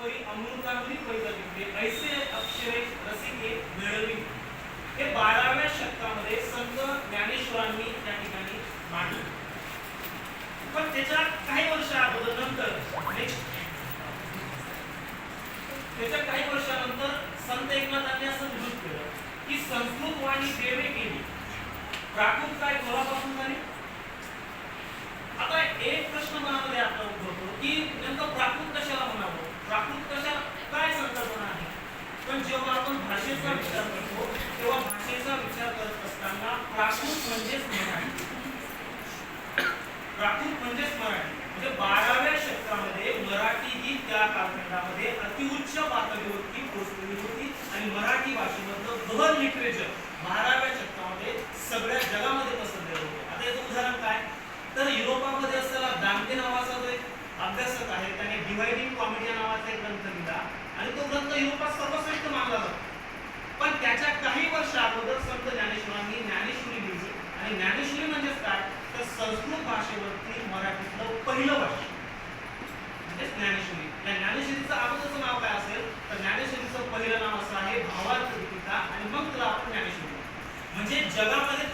परी अमृतावरी पैदलिले ऐसे अक्षरे रसिके मिळवी, हे 12व्या शतकामध्ये संत ज्ञानेश्वरांनी त्या ठिकाणी मांडले. पण त्याच्या काही वर्ष अगोदर नंतर त्याच्या काही वर्षानंतर संत एकनाथांनी असं विरोध केलं की संस्कृत वाणी देवे केली, प्राकृत काय कोणापासून झाली. आता एक प्रश्न मनामध्ये आपला उद्भवतो की नेमकं प्राकृत कशाला म्हणावं, प्राकृत कशा काय संकल्पना आहे. पण जेव्हा आपण भाषेचा विचार करतो तेव्हा भाषेचा विचार करत असताना प्राकृत म्हणजेच मराठी, प्राकृत म्हणजेच मराठी. म्हणजे 12व्या शतकामध्ये मराठी ही त्या कालखंडामध्ये अतिउच्च पातळीवरती पोहोचलेली होती आणि मराठी भाषेमधलं गहन लिटरेचर 12व्या शतकामध्ये सगळ्या जगामध्ये पसरलेलं होतं. आता याचं उदाहरण काय, तर युरोपामध्ये असलेला दांते नावाचा जो एक अभ्यासक आहे त्याने डिवाइडिंग कॉमेडी नावाचा एक ग्रंथ लिहिला आणि तो ग्रंथ युरोपात सर्वश्रेष्ठ मानला जातो. पण त्याच्या काही वर्ष अगोदर संत ज्ञानेश्वरांनी ज्ञानेश्वरी लिहिली आणि ज्ञानेश्वरी म्हणजेच काय, तर संस्कृत भाषेवरती मराठीतलं पहिलं भाष्य म्हणजे ज्ञानेश्वरी. या ज्ञानेश्वरीचं अगोदरचं नाव काय असेल तर ज्ञानेश्वरीचं पहिलं नाव असं आहे भावार्थ दीपिका आणि मग त्याला आपण ज्ञानेश्वरी. म्हणजे जगामध्ये